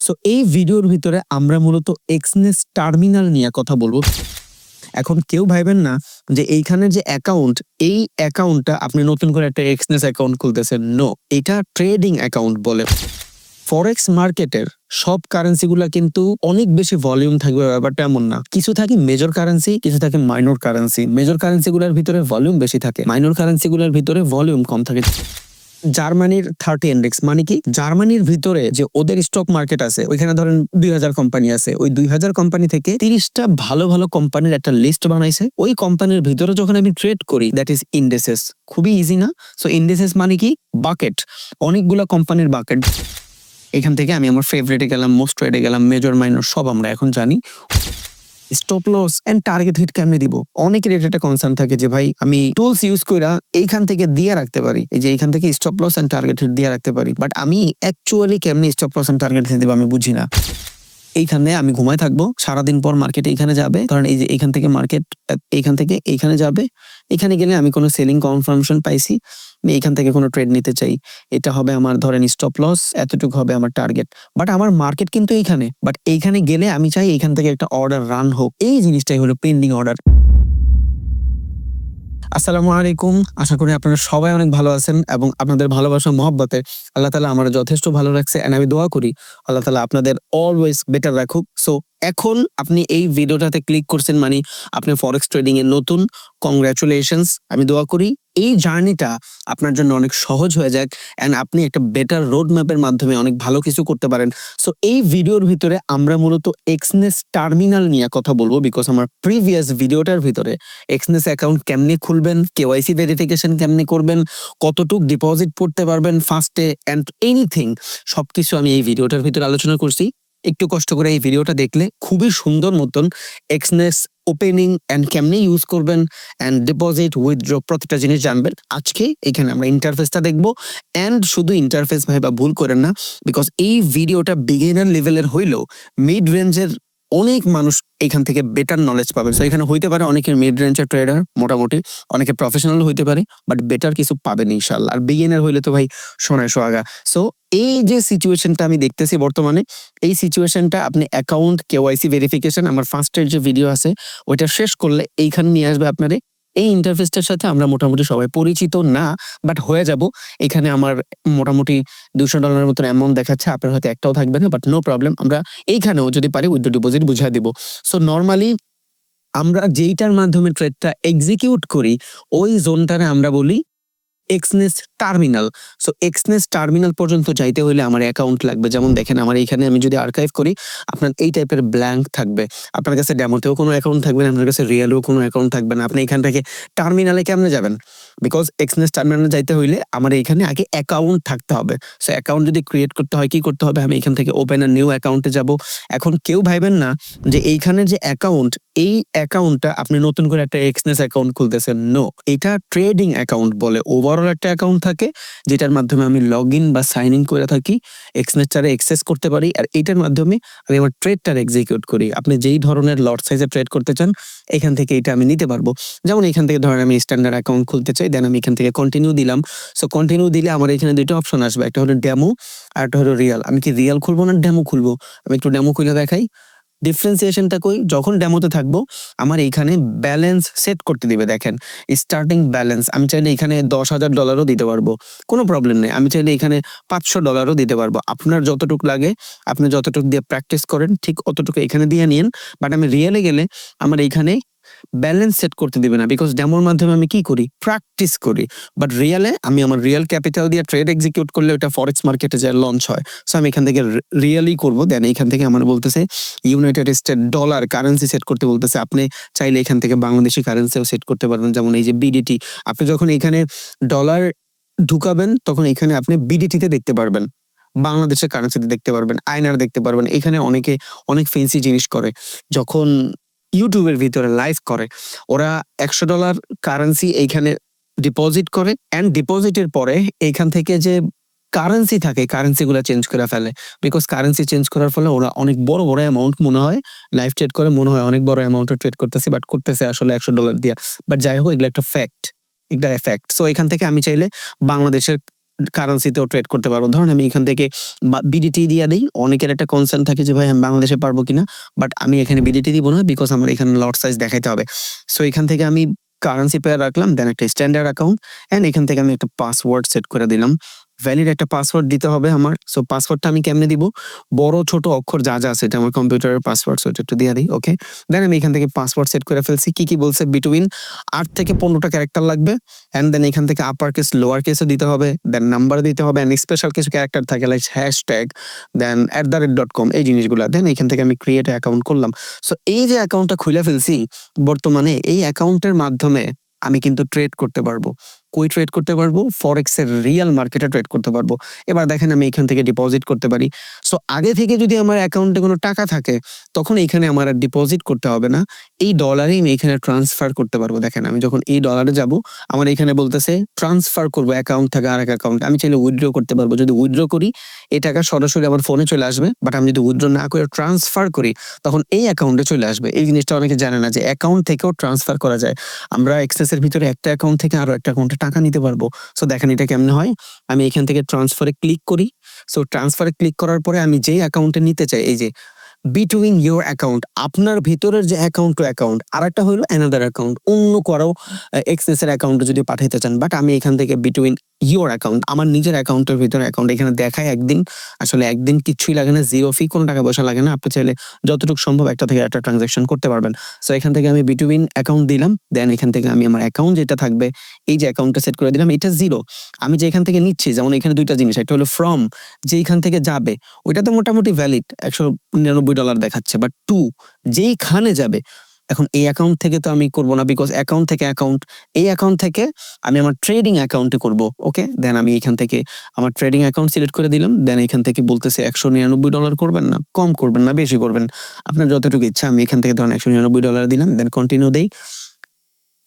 So এই ভিডিওর ভিতরে আমরা মূলত এক্সনেস টার্মিনাল নিয়ে কথা বলবো। এখন কেউ ভাইবেন না যে এইখানে যে অ্যাকাউন্ট, এই অ্যাকাউন্টটা আপনি নতুন করে একটা এক্সনেস অ্যাকাউন্ট খুলতেছেন। নো, এটা ট্রেডিং অ্যাকাউন্ট বলে। ফরেক্স মার্কেটের সব কারেন্সিগুলা কিন্তু অনেক বেশি ভলিউম থাকবে, ব্যাপারটা এমন না। কিছু থাকে মেজর কারেন্সি, কিছু থাকে মাইনর কারেন্সি। মেজর কারেন্সিগুলোর ভিতরে ভলিউম বেশি থাকে, মাইনর কারেন্সিগুলোর ভিতরে ভলিউম কম থাকে। জার্মানির 30 ইন্ডেক্স মানে কি? জার্মানির ভিতরে যে ওদের স্টক মার্কেট আছে, ওইখানে ধরেন 2000 কোম্পানি আছে। ওই 2000 কোম্পানি থেকে 30টা ভালো ভালো কোম্পানির একটা লিস্ট বানাইছে। ওই কোম্পানির ভিতরে যখন আমি ট্রেড করি, দ্যাট ইজ ইন্ডেসেস। খুবই ইজি না? সো ইন্ডেসেস মানে কি? বাকেট, অনেকগুলো কোম্পানির বাকেট। এখান থেকে আমি আমার ফেভারিটে গেলাম, মোস্ট ট্রেডে গেলাম, মেজর মাইনর সব আমরা এখন জানি। Stop loss and target hit কেমনে দিব? অনেকের এটা একটা কনসার্ন থাকে যে ভাই আমি টুলস ইউজ কইরা এইখান থেকে দিয়ে রাখতে পারি, এই যে এইখান থেকে stop loss and target hit দিয়ে রাখতে পারি, বাট আমি অ্যাকচুয়ালি কেমনে stop loss and target hit দিব আমি বুঝি না। এইখানে আমি ঘুমায় থাকবো, সারাদিন পর মার্কেট এইখানে যাবে, কারণ এই যে এইখান থেকে মার্কেট এইখান থেকে এইখানে যাবে। এখানে গেলে আমি কোনো সেলিং কনফার্মেশন পাইছি, আমি এইখান থেকে কোনো ট্রেড নিতে চাই, এটা হবে আমার ধরেন স্টপ লস, এতটুকু হবে আমার টার্গেট। বাট আমার মার্কেট কিন্তু এইখানে, বাট এইখানে গেলে আমি চাই এইখান থেকে একটা অর্ডার রান হোক। এই জিনিসটাই হলো পেন্ডিং অর্ডার। আসসালামু আলাইকুম, আশা করি আপনারা সবাই অনেক ভালো আছেন এবং আপনাদের ভালোবাসা মহব্বতে আল্লাহ তাআলা আমার যথেষ্ট ভালো রাখছে। এন্ড আমি দোয়া করি আল্লাহ তাআলা আপনাদের অলওয়েজ বেটার রাখুক। সো এখন আপনি এই ভিডিওটাতে ক্লিক করছেন মানে আপনি ফরেক্স ট্রেডিং এ নতুন, কংগ্রাচুলেশনস। আমি দোয়া করি এই জার্নিটা আপনার জন্য অনেক সহজ হয়ে যাক এন্ড আপনি একটা বেটার রোড ম্যাপের মাধ্যমে অনেক ভালো কিছু করতে পারেন। সো এই ভিডিওর ভিতরে আমরা মূলত এক্সনেস টার্মিনাল নিয়ে কথা বলবো, বিকজ আমার প্রিভিয়াস ভিডিওটার ভিতরে এক্সনেস অ্যাকাউন্ট কেমনে খুলবেন, কেওয়াইসি ভেরিফিকেশন কেমনে করবেন, কতটুক ডিপোজিট করতে পারবেন ফার্স্টে এন্ড এনিথিং, সবকিছু আমি এই ভিডিওটার ভিতরে আলোচনা করছি। একটু কষ্ট করে এই ভিডিওটা দেখলে খুবই সুন্দর মতন এক্সনেস ওপেনিং এন্ড কেমনে ইউজ করবেন এন্ড ডিপোজিট উইথড্র প্রত্যেকটা জিনিস জানবেন। আজকে এখানে আমরা ইন্টারফেসটা দেখবো এন্ড শুধু ইন্টারফেস ভাইবা ভুল করেন না, বিকজ এই ভিডিওটা বিগিনার লেভেলের হইলেও মিড রেঞ্জের অনেক মানুষ এখান থেকে বেটার নলেজ পাবে। সো এখানে হইতে পারে অনেকের মিড রেঞ্জের ট্রেডার, মোটামুটি অনেকে প্রফেশনাল হইতে পারে, বাট বেটার কিছু পাবেন ইনশাল্লাহ। আর বিগিনার হইলে তো ভাই সোনায় সোহাগা। সো এই যে সিচুয়েশনটা আমি দেখতেছি বর্তমানে, এই সিচুয়েশনটা আপনি অ্যাকাউন্ট কেওয়াইসি ভেরিফিকেশন আমার ফার্স্টের যে ভিডিও আছে ওইটা শেষ করলে এইখানে নিয়ে আসবে আপনারে। এই ইন্টারফেসটার সাথে আমরা মোটামুটি সবাই পরিচিত না, বাট হয়ে যাব। এখানে আমার মোটামুটি $200 মতন অ্যামাউন্ট দেখাচ্ছে, আপনার হয়তো একটাও থাকবে না, বাট নো প্রবলেম, আমরা এইখানেও যদি পারি উইথড্র ডিপোজিট বুঝিয়ে দিব। সো নর্মালি আমরা যেইটার মাধ্যমে ট্রেডটা এক্সিকিউট করি ওই জোনটারে আমরা বলি Exness terminal. So Exness terminal পর্যন্ত যাইতে হলে আমার অ্যাকাউন্ট লাগবে। যেমন দেখেন আমার এইখানে আমি যদি আর্কাইভ করি, আপনার এই টাইপের ব্ল্যাঙ্ক থাকবে, আপনার কাছে ডেমোতেও কোনো অ্যাকাউন্ট থাকবে না, আপনার কাছে রিয়েলও কোনো অ্যাকাউন্ট থাকবে না। আপনি এখান থেকে টার্মিনালে কেমনে যাবেন? বিকজ এক্সনেস টার্মিনালে যাইতে হইলে আমার এইখানে আগে অ্যাকাউন্ট থাকতে হবে। সো অ্যাকাউন্ট যদি ক্রিয়েট করতে হয় কি করতে হবে? আমি এখান থেকে ওপেন আ নিউ অ্যাকাউন্টে যাব। এখন কেউ ভাইবেন না যে এইখানে যে অ্যাকাউন্ট, এই অ্যাকাউন্টটা আপনি নতুন করে একটা এক্সনেস অ্যাকাউন্ট খুলতেছেন। নো, এটা ট্রেডিং অ্যাকাউন্ট বলে। ওভারঅল একটা অ্যাকাউন্ট থাকে যেটার মাধ্যমে আমি লগ ইন বা সাইন ইন করে থাকি, এক্সনেসটারে এক্সেস করতে পারি, আর এইটার মাধ্যমে আমি আমার ট্রেডটার এক্সিকিউট করি। আপনি যেই ধরনের লট সাইজে ট্রেড করতে চান এখান থেকে এটা আমি নিতে পারবো। যেমন এখান থেকে ধরেন আমি স্ট্যান্ডার্ড অ্যাকাউন্ট খুলতে চাই, দেন আমি এখান থেকে কন্টিনিউ দিলাম। সো কন্টিনিউ দিলে আমার এখানে দুটো অপশন আসবে, একটা হলো ডেমো আর একটা হলো রিয়াল। আমি কি রিয়াল খুলবো না ডেমো খুলবো? আমি একটু ডেমো খুলে দেখাই। ডিফারেন্সিয়েশনটা কই? যখন ডেমোতে থাকবো আমার এইখানে ব্যালেন্স সেট করতে দিবে। দেখেন স্টার্টিং ব্যালেন্স, আমি চাইলে এখানে $10,000 দিতে পারবো, কোনো প্রবলেম নেই। আমি চাইলে এখানে $500 দিতে পারবো। আপনার যতটুকু লাগে আপনি যতটুকু দিয়ে প্র্যাকটিস করেন ঠিক অতটুকু এখানে দিয়ে নিন। বাট আমি রিয়েলে গেলে আমার এইখানে ব্যালেন্স সেট করতে দিবে না, বিকজ ডেমোর মাধ্যমে আমি কি করি? প্র্যাকটিস করি। বাট রিয়েলে আমি আমার রিয়েল ক্যাপিটাল দিয়ে ট্রেড এক্সিকিউট করলে ওটা ফরেক্স মার্কেটে যায় লঞ্চ হয়। সো আমি এখান থেকে রিয়েলি করবো। দেন এইখান থেকে আমার বলতেছে United state dollar currency set করতে বলতেছে। আপনি চাইলে এখান থেকে বাংলাদেশি কারেন্সিও সেট করতে পারবেন, যেমন এই যে বিডিটি। আপনি যখন এখানে ডলার ঢুকাবেন তখন এখানে আপনি বিডিটিতে দেখতে পারবেন, বাংলাদেশের কারেন্সিতে দেখতে পারবেন, আইনার দেখতে পারবেন। এখানে অনেকে অনেক ফেন্সি জিনিস করে, যখন ইউটিউবের ভিতরে লাইভ করে ওরা $100 কারেন্সি এইখানে ডিপোজিট করে এন্ড ডিপোজিটের পরে এইখান থেকে যে কারেন্সি থাকে কারেন্সি গুলা চেঞ্জ করে ফেলে। বিকজ কারেন্সি চেঞ্জ করার ফলে ওরা অনেক বড় বড় অ্যামাউন্ট মনে হয় লাইভ ট্রেড করে, মনে হয় অনেক বড় অ্যামাউন্টে ট্রেড করতেছে, বাট করতেছে আসলে $100 দিয়া। বাট যাই হোক, এগুলো একটা ফ্যাক্ট, এটা ফ্যাক্ট। সো এখান থেকে আমি চাইলে বাংলাদেশের কারেন্সিতেও ট্রেড করতে পারবো। ধরুন আমি এখান থেকে বিডিটি দিয়ে দিই। অনেকের একটা কনসার্ন থাকে যে ভাই আমি বাংলাদেশে পারবো কিনা, বাট আমি এখানে বিডিটি দিব না, বিকজ আমার এখানে লট সাইজ দেখাইতে হবে। সো এখান থেকে আমি কারেন্সি পেয়ার রাখলাম, দেন একটা স্ট্যান্ডার্ড অ্যাকাউন্ট, এন্ড এখান থেকে আমি একটা পাসওয়ার্ড সেট করে দিলাম। ভ্যালিড একটা পাসওয়ার্ড দিতে হবে আমার। সো পাসওয়ার্ডটা আমি কেমনে দিব, বড় ছোট অক্ষর যা যা আছে এটা আমার কম্পিউটারের পাসওয়ার্ড, সো এটা একটু দিয়ে দিই। ওকে, দেন আমি এখান থেকে পাসওয়ার্ড সেট করে ফেলছি। কি কি বলছে, বিটুইন 8 থেকে 15টা ক্যারেক্টার লাগবে, এন্ড দেন এখান থেকে আপার কেস লোয়ার কেসও দিতে হবে, দেন নাম্বার দিতে হবে, এন্ড স্পেশাল কিছু ক্যারেক্টার থাকে লাইক হ্যাশট্যাগ, দেন @.com, এই জিনিসগুলো। দেন এখান থেকে আমি ক্রিয়েট অ্যাকাউন্ট করলাম। সো এই যে অ্যাকাউন্টটা খুলে ফেলছি, বর্তমানে এই অ্যাকাউন্টের মাধ্যমে আমি কিন্তু ট্রেড করতে পারবো। কই ট্রেড করতে পারবো, ফরেক্স এর রিয়েল মার্কেটে ট্রেড করতে পারবো। এবার দেখেন আমি এখান থেকে ডিপোজিট করতে পারি। সো আগে থেকে যদি আমার অ্যাকাউন্টে কোনো টাকা থাকে, তখন এখানে আমার আর ডিপোজিট করতে হবে না, এই ডলারে আমি এখানে ট্রান্সফার করতে পারবো। দেখেন আমি যখন এই ডলারে যাব, আমার এখানে বলতেছে ট্রান্সফার করবো অ্যাকাউন্ট থেকে আরেক অ্যাকাউন্ট। আমি চাইলে উইথড্র করতে পারবো। যদি উইথড্র করি, এই টাকা সরাসরি আমার ফোনে চলে আসবে, বাট আমি যদি উইথড্র না করে ট্রান্সফার করি, তখন এই অ্যাকাউন্টে চলে আসবে। এই জিনিসটা অনেকে জানে না যে অ্যাকাউন্ট থেকেও ট্রান্সফার করা যায়। আমরা এক্সেসের ভিতরে একটা অ্যাকাউন্ট থেকে আরো একটা অ্যাকাউন্টে টাকা নিতে পারবো। সো দেখেন এটা কেমনে হয়। আমি এখান থেকে ট্রান্সফারে ক্লিক করি। সো ট্রান্সফারে ক্লিক করার পরে আমি যেই অ্যাকাউন্টে নিতে চাই, এই যে বিটুইন ইউর অ্যাকাউন্ট, আপনার ভিতরের যে অ্যাকাউন্ট টু অ্যাকাউন্ট, আর একটা হলো অ্যানাদার অ্যাকাউন্ট, অন্য কারো এক্সেস এর অ্যাকাউন্টে যদি পাঠাইতে চান, বাট আমি এখান থেকে বিটুইন ইউর অ্যাকাউন্ট, আমার নিজের অ্যাকাউন্টের ভিতরে অ্যাকাউন্ট এখানে দেখায় একদিন। আসলে একদিন কিচ্ছুই লাগে না, জিরো ফি, কোনো টাকা পয়সা লাগে না। আপনি চাইলে যতটুকু সম্ভব একটা থেকে একটা ট্রানজাকশন করতে পারবেন। সো এখান থেকে আমি বিটুইন অ্যাকাউন্ট দিলাম, দেন এখান থেকে আমি আমার অ্যাকাউন্ট যেটা থাকবে, এই যে অ্যাকাউন্টটা সেট করে দিলাম, এটা জিরো। আমি যে এখান থেকে নিচ্ছি, যেমন এখানে দুইটা জিনিস, একটা হলো ফ্রম, যে এখান থেকে যাবে ওইটা তো মোটামুটি ভ্যালিড $199 দেখাচ্ছে, বাট টু, যেইখানে যাবে, এখন এই অ্যাকাউন্ট থেকে তো আমি করবো না, বিকজ অ্যাকাউন্ট থেকে অ্যাকাউন্ট, এই অ্যাকাউন্ট থেকে আমি আমার ট্রেডিং অ্যাকাউন্টে করব। ওকে, দেন আমি এখান থেকে আমার ট্রেডিং অ্যাকাউন্ট সিলেক্ট করে দিলাম। দেন এখান থেকে বলতেছে $199 করবেন না, কম করবেন না, বেশি করবেন, আপনার যতটুকু ইচ্ছা। আমি এখান থেকে ধরেন $199 দিলাম, দেন কন্টিনিউ দেই।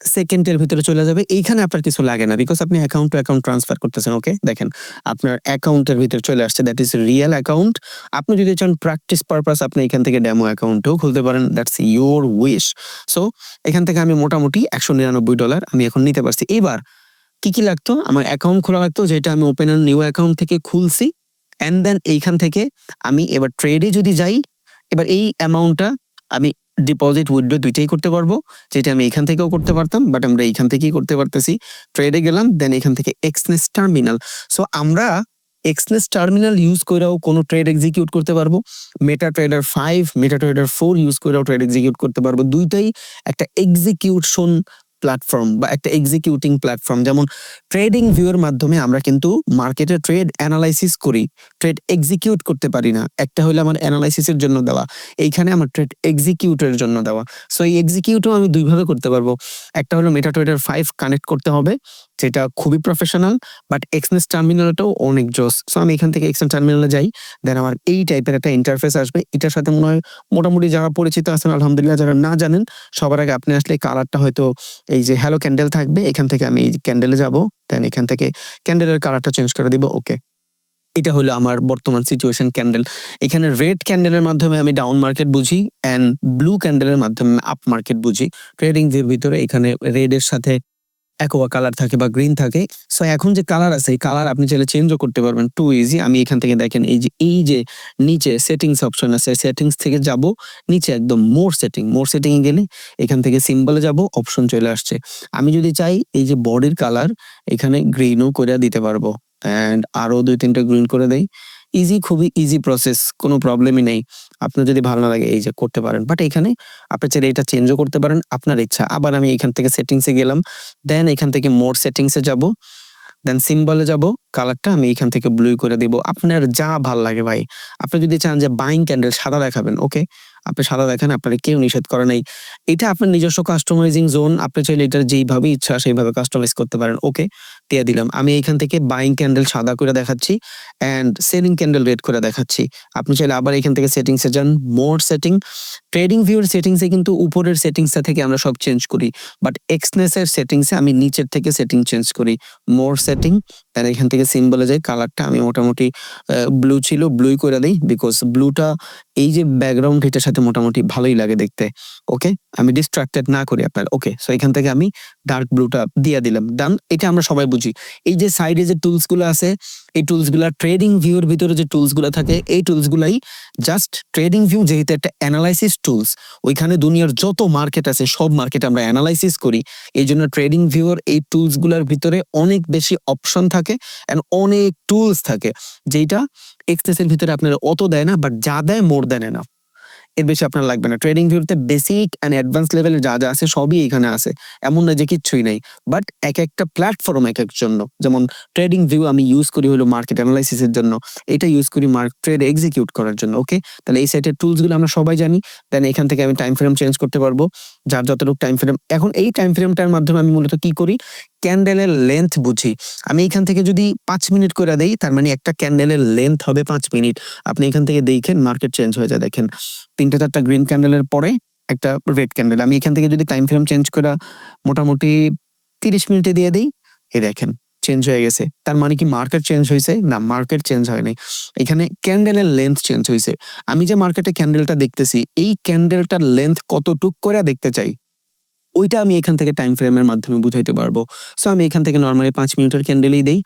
সেকেন্ডের ভিতরে চলে যাবে। এইখানে আপনার কিছু লাগে না, বিকজ আপনি অ্যাকাউন্ট টু অ্যাকাউন্ট ট্রান্সফার করতেছেন। ওকে, দেখেন আপনার অ্যাকাউন্টের ভিতরে চলে আসছে, দ্যাট ইজ রিয়েল অ্যাকাউন্ট। আপনি যদি চান প্র্যাকটিস পারপাস, আপনি এখান থেকে ডেমো অ্যাকাউন্টও খুলতে পারেন, দ্যাটস ইউর উইশ। সো এখান থেকে আমি মোটামুটি $199 আমি এখন নিতে পারছি। এবার কি কি লাগতো, আমার অ্যাকাউন্ট খোলা লাগতো, যেটা আমি ওপেন অ্যান্ড নিউ অ্যাকাউন্ট থেকে খুলছি, এন্ড দেন এইখান থেকে আমি এবার ট্রেডে যদি যাই, এবার এই অ্যামাউন্টটা আমি ডিপোজিট উইথড্র দুইটাই করতে পারবো, যেটা আমি এখান থেকেও করতে পারতাম, বাট আমরা এইখান থেকেই করতে পারতেছি। ট্রেডে গেলাম, দেন এখান থেকে এক্সনেস টার্মিনাল। সো আমরা এক্সনেস টার্মিনাল ইউজ করেও কোনো ট্রেড এক্সিকিউট করতে পারবো। মেটাট্রেডার 5, মেটাট্রেডার 4 ইউজ করেও ট্রেড এক্সিকিউট করতে পারবো। দুইটাই একটা এক্সিকিউশন প্ল্যাটফর্ম বা একটা এক্সিকিউটিং প্ল্যাটফর্ম। যেমন ট্রেডিং ভিউয়ের মাধ্যমে আমরা কিন্তু মার্কেটে ট্রেড অ্যানালাইসিস করি, ট্রেড এক্সিকিউট করতে পারি না। একটা হলো আমার অ্যানালাইসিসের জন্য দেওয়া, এইখানে আমার ট্রেড এক্সিকিউটের জন্য দেওয়া। সো এই এক্সিকিউটও আমি দুইভাবে করতে পারবো। একটা হলো মেটাট্রেডার 5 কানেক্ট করতে হবে, যেটা খুবই প্রফেশনাল, বাট এক্সনেস টার্মিনালটাও অনেক জোস। সো আমি এখান থেকে এক্সনেস টার্মিনালে যাই, দেন আমার এই টাইপের একটা ইন্টারফেস আসবে। এটার সাথে মনে হয় মোটামুটি যারা পরিচিত আছেন আলহামদুলিল্লাহ, যারা না জানেন, সবার আগে আপনি আসলে কালারটা হয়তো এই যে হ্যালো ক্যান্ডেল থাকবে, এখান থেকে আমি ক্যান্ডেলে যাব, দেন এখান থেকে ক্যান্ডেলের কালারটা চেঞ্জ করে দিব। ওকে, এটা হলো আমার বর্তমান সিচুয়েশন ক্যান্ডেল। এখানে রেড ক্যান্ডেলের মাধ্যমে আমি ডাউন মার্কেট বুঝি, এন্ড ব্লু ক্যান্ডেলের মাধ্যমে আপ মার্কেট বুঝি। ট্রেডিং এর ভিতরে এখানে রেড এর সাথে অ্যাকোয়া কালার থাকে বা গ্রিন থাকে। সো এখন যে কালার আছে, এই কালার আপনি চাইলে চেঞ্জও করতে পারবেন, টু ইজি। আমি এখান থেকে দেখেন এই যে নিচে সেটিংস অপশন আছে, সেটিংস থেকে যাব নিচে একদম মোর সেটিং এ গেলে এখান থেকে সিম্বলে যাব, অপশন চলে আসছে। আমি যদি চাই এই যে বডির কালার এখানে গ্রিনও করে দিতে পারবো, এন্ড আরো 2-3টা গ্রিন করে দেই। ইজি, খুবই ইজি প্রসেস, কোনো প্রবলেমই নেই। আপনার যদি ভালো না লাগে এই যে করতে পারেন, বাট এখানে আপনি চাইলে এটা চেঞ্জও করতে পারেন, আপনার ইচ্ছা। আবার আমি এখান থেকে সেটিংসে গেলাম, দেন এখান থেকে মোর সেটিংসে যাব, দেন সিম্বলে যাব, কালারটা আমি এখান থেকে ব্লু করে দিব। আপনার যা ভাল লাগে ভাই। আপনি যদি চান যে বাইং ক্যান্ডেল সাদা দেখাবেন, ওকে, আপনি সাদা দেখেন, আপনার কেউ নিষেধ করে নাই। এটা আপনার নিজস্ব কাস্টমাইজিং জোন, আপনি চাইলে এটা যেইভাবে ইচ্ছা সেইভাবে কাস্টমাইজ করতে পারেন। ওকে, দিয়ে দিলাম। আমি এখান থেকে বাইং ক্যান্ডেল সাদা করে দেখাচ্ছি, এন্ড সেলিং ক্যান্ডেল রেড করে দেখাচ্ছি। আপনি চাইলে আবার এখান থেকে সেটিংসে যান, মোর সেটিং। ট্রেডিং ভিউর সেটিংসে কিন্তু উপরের সেটিংসটা থেকে আমরা সব চেঞ্জ করি, বাট এক্সনেসের সেটিংসে আমি নিচের থেকে সেটিং চেঞ্জ করি। মোর সেটিং, দেন এখান থেকে সিম্বলে যাই, কালারটা আমি মোটামুটি ব্লু ছিল, ব্লুই করে দিই, বিকজ ব্লুটা এই যে ব্যাকগ্রাউন্ড এটার সাথে মোটামুটি ভালোই লাগে দেখতে। ওকে, আমি ডিস্ট্রাক্টেড না করি আপনার। ওকে, সো এখান থেকে আমি ডার্ক ব্লুটা দিয়ে দিলাম, ডান। এটা আমরা সবাই বুঝি। এই যে সাইডে যে টুলস গুলো আছে, এই টুলস গুলা ট্রেডিং ভিউর ভিতরে যে টুলস গুলা থাকে, এই টুলস গুলাই জাস্ট ট্রেডিং ভিউ যেহেতু একটা অ্যানালাইসিস টুলস, ওইখানে দুনিয়ার যত মার্কেট আছে সব মার্কেট আমরা অ্যানালাইসিস করি। এই জন্য ট্রেডিং ভিউর এই টুলস গুলার ভিতরে অনেক বেশি অপশন থাকে এন্ড অনেক টুলস থাকে, যেটা এক্সেসের ভিতরে আপনারা অত দেয় না, বাট যা দেয় মোর দেন এনাফ। এর বেশি আপনার লাগবে না। ট্রেডিং ভিউতে বেসিক এন্ড অ্যাডভান্স লেভেলের যা যা আছে সবই এখানে আছে, এমন না যে কিচ্ছুই নাই। বাট এক একটা প্ল্যাটফর্ম এক এক জন্য, যেমন ট্রেডিং ভিউ আমি ইউজ করি হলো মার্কেট অ্যানালাইসিসের জন্য, এটা ইউজ করি ট্রেড এক্সিকিউট করার জন্য। ওকে, তাহলে এই সাইটের টুলস গুলো আমরা সবাই জানি। দেন এখান থেকে আমি টাইম ফ্রেম চেঞ্জ করতে পারবো, যার যতটুকু টাইম ফ্রেম। এখন এই টাইম ফ্রেমটার মাধ্যমে আমি মূলত কি করি, ক্যান্ডেলের লেন্থ বুঝি। আমি এখান থেকে যদি 5 মিনিট করে দেই, তার মানে একটা ক্যান্ডেলের লেন্থ হবে 5 মিনিট। আপনি এখান থেকে দেখেন মার্কেট চেঞ্জ হয়ে যায়, দেখেন 3টা 4টা গ্রিন ক্যান্ডেলের পরে একটা রেড ক্যান্ডেল। আমি এখান থেকে যদি টাইম ফ্রেম চেঞ্জ করে মোটামুটি 30 মিনিটে দিয়ে দিই, এই দেখেন চেঞ্জ হয়ে গেছে। তার মানে কি মার্কেট চেঞ্জ হয়েছে? না, মার্কেট চেঞ্জ হয় নাই, এখানে ক্যান্ডেলের লেন্থ চেঞ্জ হয়েছে। আমি যে মার্কেটে ক্যান্ডেলটা দেখতেছি, এই ক্যান্ডেলটার লেন্থ কতটুক করে দেখতে চাই, ওইটা আমি এখান থেকে টাইম ফ্রেমের মাধ্যমে বুঝাইতে পারবো। সো আমি এখান থেকে নর্মালি 5 মিনিটের ক্যান্ডেলই দেই।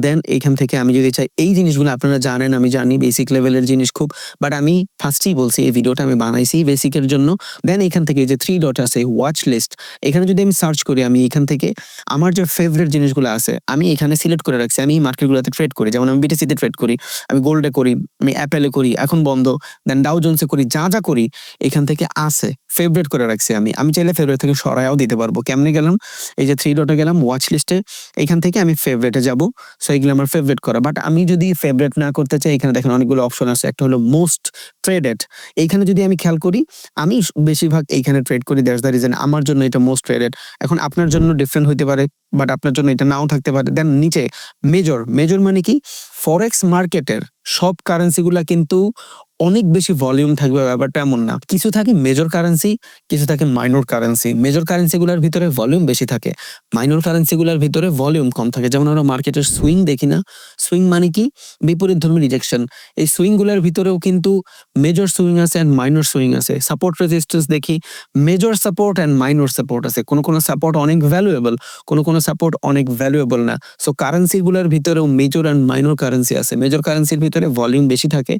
দেন এখান থেকে আমি যদি চাই, এই জিনিসগুলো আপনারা জানেন, আমি জানি বেসিক লেভেলের জিনিস খুব, বাট আমি ফার্স্টেই বলছি এই ভিডিওটা আমি বানাইছি বেসিকের জন্য। দেন এখান থেকে যে 3 ডট আছে ওয়াচ লিস্ট, এখানে যদি আমি সার্চ করি, আমি এখান থেকে আমার যে ফেভারিট জিনিসগুলো আছে আমি এখানে সিলেক্ট করে রাখছি। আমি এই মার্কেটগুলোতে ট্রেড করি, যেমন আমি বিটিসিতে ট্রেড করি, আমি গোল্ডে করি, আমি অ্যাপেলে করি, এখন বন্ধ। দেন ডাউ জোন্সে করি, যা যা করি এখান থেকে আছে ফেভারিট করে রাখছি। আমি চাইলে ফেভারিট থেকে সরাইও দিতে পারবো। কেমনে গেলাম, এই যে 3 ডটে গেলাম ওয়াচ লিস্টে, এখান থেকে আমি ফেভারিটে যাব। সো এগুলো আমার ফেভারিট করা। বাট আমি যদি ফেভারিট না করতে চাই, এখানে দেখেন অনেকগুলো অপশন আছে, একটা হলো মোস্ট ট্রেডেড। এইখানে যদি আমি খেয়াল করি, আমি বেশিরভাগ এইখানে ট্রেড করি, দ্যাটস দ্য রিজন আমার জন্য এটা মোস্ট ট্রেডেড। এখন আপনার জন্য ডিফারেন্ট হইতে পারে, বাট আপনার জন্য এটা নাও থাকতে পারে। দেন নিচে মেজর, মেজর মানে কি, ফরেক্স মার্কেটের সব কারেন্সিগুলা কিন্তু অনেক বেশি ভলিউম থাকবে ব্যাপারটা এমন না। কিছু থাকে মেজর কারেন্সি, কিছু থাকে মাইনর কারেন্সি। মেজর কারেন্সি গুলার ভিতরে ভলিউম বেশি থাকে, মাইনর কারেন্সি গুলার ভিতরে ভলিউম কম থাকে। যেমন আমরা মার্কেটের সুইং দেখি না, সুইং মানে কি, বিপরীত ধর্মী ডিরেকশন। এই সুইং গুলার ভিতরেও কিন্তু মেজর সুইং আছে এন্ড মাইনর সুইং আছে। সাপোর্ট রেজিস্ট্যান্স দেখি, major support and minor support আছে। কোনো সাপোর্ট অনেক ভ্যালুয়েবল, কোনো সাপোর্ট অনেক ভ্যালুয়েবল না। সো কারেন্সি গুলার ভিতরেও মেজর এন্ড মাইনর কারেন্সি আছে। মেজর কারেন্সির ভিতরে ভলিউম বেশি থাকে,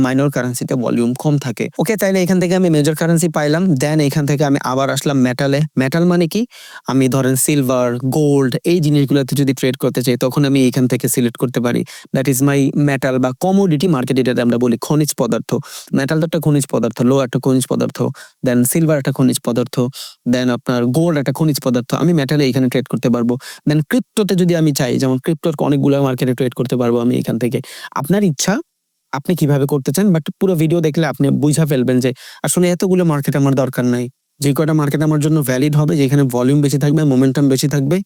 মাইনর কারেন্সিতে ভলিউম কম থাকে। ওকে, তাইলে এখান থেকে আমি মেজর কারেন্সি পাইলাম। দেন এখান থেকে আমি আবার আসলাম মেটালে। মেটাল মানে কি, আমি ধরেন সিলভার, গোল্ড, এই জিনিসগুলোতে যদি ট্রেড করতে চাই, তখন আমি এখান থেকে সিলেক্ট করতে পারি। দ্যাট ইজ মাই মেটাল বা কমোডিটি মার্কেট, এটাতে আমরা বলি খনিজ পদার্থ। মেটাল তো একটা খনিজ পদার্থ, লো একটা খনিজ পদার্থ, দেন সিলভার একটা খনিজ পদার্থ, দেন আপনার গোল্ড একটা খনিজ পদার্থ। আমি মেটালে এখানে ট্রেড করতে পারবো। দেন ক্রিপ্টোতে যদি আমি চাই, যেমন ক্রিপ্টোর অনেকগুলো মার্কেটে ট্রেড করতে পারবো আমি এখান থেকে। আপনার ইচ্ছা আপনি কিভাবে করতে চান, বাট পুরো ভিডিও দেখলে আপনি বুঝা ফেলবেন যে আসলে এতগুলো মার্কেট আমার দরকার নাই। যে কয়টা মার্কেট আমার জন্য ভ্যালিড হবে, যেখানে ভলিউম বেশি থাকবে, মোমেন্টাম বেশি থাকবে,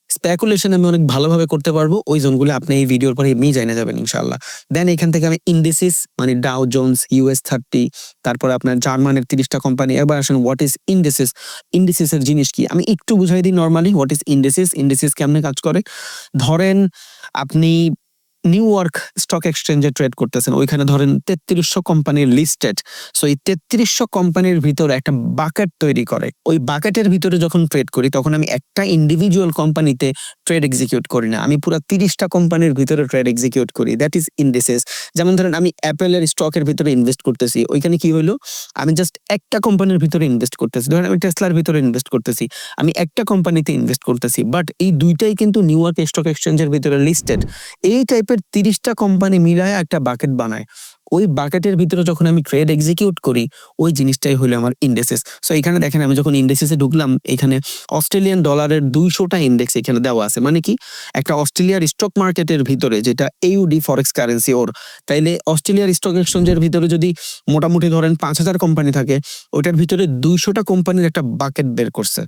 স্পেকুলেশন আমি অনেক ভালোভাবে করতে পারবো, ওই জোনগুলো আপনি এই ভিডিওর পরে এমনি জানা যাবেন ইনশাআল্লাহ। দেন এখান থেকে আমি ইন্ডিসিস মানে ডাউ জোন্স, US 30, তারপরে আপনার জার্মানের 30টা কোম্পানি। এবার আসেন হোয়াট ইজ ইন্ডিসিস। ইন্ডিসিসের জিনিস কি আমি একটু বুঝাই দিই normally. What is indices, indices কেমনে কাজ করে। ধরেন আপনি নিউ ইয়র্ক স্টক এক্সচেঞ্জে ট্রেড করতেছেন, ওইখানে ধরেন 3300 কোম্পানির লিস্টেড। সো এই 3300 কোম্পানির ভিতরে একটা বাকেট তৈরি করে। ওই বাকেটের ভিতরে যখন ট্রেড করি, তখন আমি একটা ইন্ডিভিজুয়াল কোম্পানিতে ট্রেড এক্সিকিউট করি না, আমি পুরো 30টা কোম্পানির ভিতরে ট্রেড এক্সিকিউট করি। That is indices. যেমন ধরেন আমি অ্যাপেলের স্টকের ভিতরে ইনভেস্ট করতেছি, ওইখানে কি হইলো, আমি জাস্ট একটা কোম্পানির ভিতরে ইনভেস্ট করতেছি। ধরেন আমি টেসলার ভিতরে ইনভেস্ট করতেছি, আমি একটা কোম্পানিতে ইনভেস্ট করতেছি, বাট এই দুইটাই কিন্তু নিউ ইয়র্ক স্টক এক্সচেঞ্জের ভিতরে লিস্টেড। এই টাইপের 30টা কোম্পানি মিলায় একটা বাকেট বানায়। ওই বাকেটের ভিতরে যখন আমি ট্রেড এক্সিকিউট করি, ওই জিনিসটাই হলো আমার ইন্ডেক্সেস। সো এখানে দেখেন আমি যখন ইন্ডেক্সেসে ঢুকলাম, এখানে অস্ট্রেলিয়ান ডলারের 200টা ইন্ডেক্স এখানে দেওয়া আছে। মানে কি, একটা অস্ট্রেলিয়ার স্টক মার্কেটের ভিতরে, যেটা AUD ফরেক্স কারেন্সি ওর, তাইলে অস্ট্রেলিয়ার স্টক এক্সচেঞ্জের ভিতরে যদি মোটামুটি ধরেন 5000 কোম্পানি থাকে, ওইটার ভিতরে 200টা কোম্পানির একটা বাকেট বের করছে।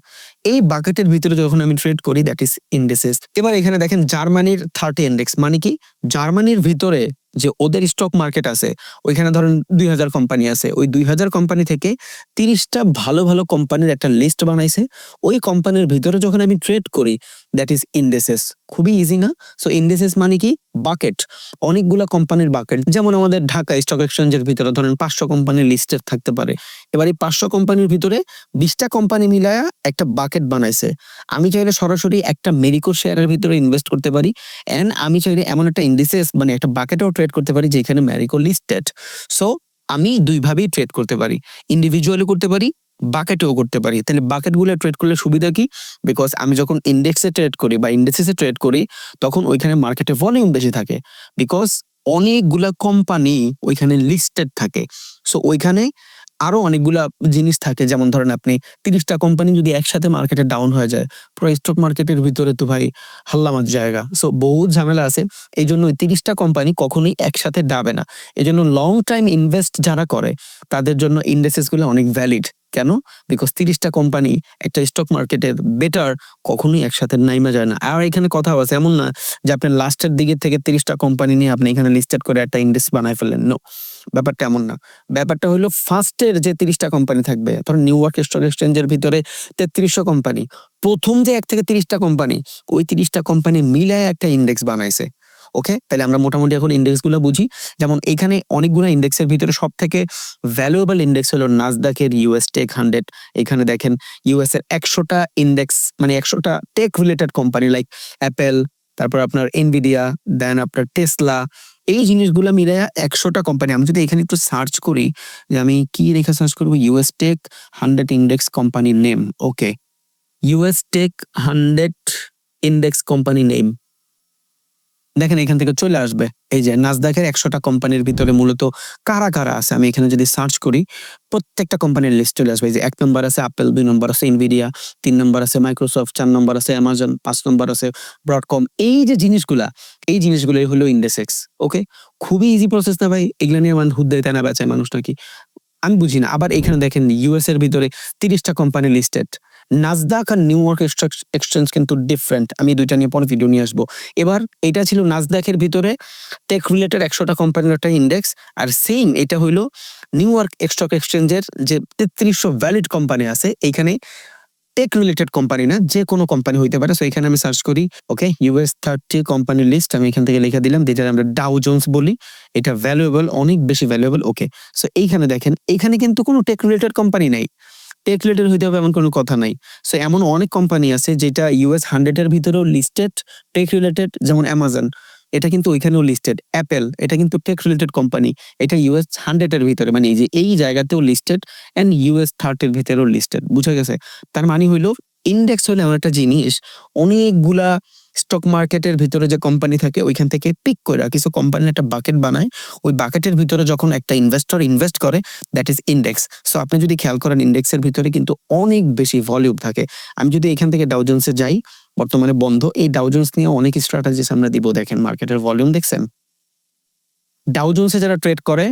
এই বাকেটের ভিতরে যখন আমি ট্রেড করি, দ্যাট ইজ ইন্ডেক্সেস। এবার এখানে দেখেন জার্মানির 30 ইন্ডেক্স, মানে কি, জার্মানির ভিতরে যে ওদের স্টক মার্কেট আছে, ওইখানে ধরেন 2000 কোম্পানি আছে, ওই 2000 কোম্পানি থেকে 30টা ভালো ভালো কোম্পানির একটা লিস্ট বানাইছে। ওই কোম্পানির ভিতরে যখন আমি ট্রেড করি, দ্যাট ইজ ইন্ডেসেস। খুবই ইজি না? সো ইন্ডেসেস মানে কি? বাকেট, অনেকগুলা কোম্পানির বাকেট। যেমন আমাদের ঢাকা স্টক এক্সচেঞ্জের ভিতরে ধরেন 500 কোম্পানি লিস্টেড থাকতে পারে। এবার এই 500 কোম্পানির ভিতরে 20টা কোম্পানি মিলায়া একটা বাকেট বানাইছে। আমি চাইলে সরাসরি একটা মেরিকো শেয়ারের ভিতরে ইনভেস্ট করতে পারি, এন্ড আমি চাইলে এমন একটা ইন্ডিসেস মানে একটা বাকেটেও ট্রেড করতে পারি যেখানে মেরিকো লিস্টেড। সো আমি দুইভাবেই ট্রেড করতে পারি, ইন্ডিভিজুয়ালি করতে পারি, বাকেটেও করতে পারি। তাহলে বাকেটগুলো ট্রেড করলে সুবিধা কি? বিকজ আমি যখন ইন্ডেক্সে ট্রেড করি বা ইন্ডেক্সে ট্রেড করি, তখন ওইখানে মার্কেটে ভলিউম বেশি থাকে, বিকজ অনেকগুলা কোম্পানি ওইখানে লিস্টেড থাকে। সো ওইখানে আরো অনেকগুলা জিনিস থাকে, যেমন ধরেন আপনি 30টা কোম্পানি যদি একসাথে মার্কেটে ডাউন হয়ে যায়, পুরো স্টক মার্কেটের ভিতরে তো ভাই হাল্লামাত জায়গা। সো বহুত ঝামেলা আছে। এই জন্য 30টা কোম্পানি কখনোই একসাথে ডাবে না। এই জন্য লং টাইম ইনভেস্ট যারা করে তাদের জন্য ইন্ডেক্সেস গুলো অনেক ভ্যালিড। কেন? বিকজ 30টা কোম্পানি একটা স্টক মার্কেটের বেটার কখনোই একসাথে নাইমা যায় না। আর এখানে কথা আছে, এমন না যে আপনি লাস্টের দিকে থেকে 30টা কোম্পানি নিয়ে আপনি এখানে লিস্টেড করে একটা ইন্ডেক্স বানায় ফেললেন। নো, ব্যাপারটা এমন না। ব্যাপারটা হলো ফার্স্টের যে 30টা কোম্পানি থাকবে, ধরুন নিউ ইয়র্ক স্টক এক্সচেঞ্জের ভিতরে 3300 কোম্পানি, প্রথম যে 1 থেকে 30টা কোম্পানি, ওই 30টা কোম্পানি মিলায় একটা ইন্ডেক্স বানাইছে। ওকে, তাহলে আমরা মোটামুটি এখন ইন্ডেক্স গুলো বুঝি। যেমন এখানে অনেকগুলো ইন্ডেক্সের ভিতরে সব থেকে ভ্যালুয়েবল ইন্ডেক্স হলো নাসদাকের ইউএস টেক 100। এখানে দেখেন ইউএস এর 100টা ইন্ডেক্স, মানে 100টা tech related company like Apple, তারপর আপনার এনভিডিয়া, দেন আপনার টেসলা, এই জিনিসগুলো মিলে 100টা কোম্পানি। আমি যদি এখানে একটু সার্চ করি, যে আমি কি রেখে সার্চ করবো, US tech 100 index company name. Okay, US tech 100 index company name, দেখেন এখান থেকে চলে আসবে এই যে নাসদাকের 100টা কোম্পানির ভিতরে মূলত কারা কারা আছে। আমি এখানে যদি সার্চ করি, প্রত্যেকটা কোম্পানির লিস্ট চলে আসবে। এই যে 1 নম্বর আছে অ্যাপেল, 2 নম্বর আছে ইনভিডিয়া, 3 নম্বর আছে মাইক্রোসফট, 4 নম্বর আছে অ্যামাজন, 5 নম্বর আছে ব্রডকম। এই যে জিনিসগুলা, এই জিনিসগুলোই হলো ইন্ডেক্স। ওকে, খুবই ইজি প্রসেস না ভাই? এগুলা নিয়ে মানুষ হুদ্দায় তেনা বেচায় মানুষ নাকি, আমি বুঝি না। আবার এখানে দেখেন ইউএস এর ভিতরে 30টা কোম্পানি লিস্টেড। নাসদাক আর নিউ ইয়র্ক স্টক এক্সচেঞ্জ কিন্তু ডিফারেন্ট, আমি দুইটা নিয়ে পরে ভিডিও নিয়ে আসবো। এবার এটা ছিল নাসদাকের ভিতরে টেক রিলেটেড 100টা কোম্পানির একটা ইন্ডেক্স, আর সেম এটা হইলো নিউ ইয়র্ক স্টক এক্সচেঞ্জের যে 3300 ভ্যালিড কোম্পানি আছে, এইখানে টেক রিলেটেড কোম্পানি না, যে কোনো কোম্পানি হইতে পারে। সো এখানে আমি সার্চ করি, ওকে, ইউএস 30 কোম্পানি লিস্ট আমি এখান থেকে লিখে দিলাম, যেটা আমরা ডাউ জোন্স বলি। এটা ভ্যালুয়েবল, অনেক বেশি ভ্যালুয়েবল। ওকে, সো এইখানে দেখেন, এখানে কিন্তু কোনো টেক রিলেটেড কোম্পানি নাই, টেক রিলেটেড হইতে হবে এমন কোনো কথা নাই। সো এমন অনেক কোম্পানি আছে যেটা ইউএস 100 এর ভিতরেও লিস্টেড টেক রিলেটেড, যেমন অ্যামাজন, এটা কিন্তু ওইখানেও লিস্টেড। অ্যাপেল, এটা কিন্তু টেক রিলেটেড কোম্পানি, এটা ইউএস 100 এর ভিতরে, মানে এই যে এই জায়গাতেও লিস্টেড, এন্ড ইউএস 30 এর ভিতরেও লিস্টেড। বুঝা গেছে? তার মানে হইলো ইন্ডেক্স হলো এমন একটা জিনিস, অনেকগুলা স্টক মার্কেটের ভিতরে যে কোম্পানি থাকে ওইখান থেকে পিক করে কিছু কোম্পানির একটা বাকেট বানায়। ওই বাকেটের ভিতরে যখন একটা ইনভেস্টর ইনভেস্ট করে, দ্যাট ইজ ইন্ডেক্স। সো আপনি যদি খেয়াল করেন, ইন্ডেক্সের ভিতরে কিন্তু অনেক বেশি ভলিউম থাকে। আমি যদি এখান থেকে ডাউ জোন্সে যাই, বর্তমানে বন্ধ, এই ডাউ জোন্স নিয়ে অনেক স্ট্র্যাটেজিস আমরা দিব। দেখেন মার্কেটের ভলিউম দেখছেন? ডাউ জোন্সে যারা ট্রেড করে,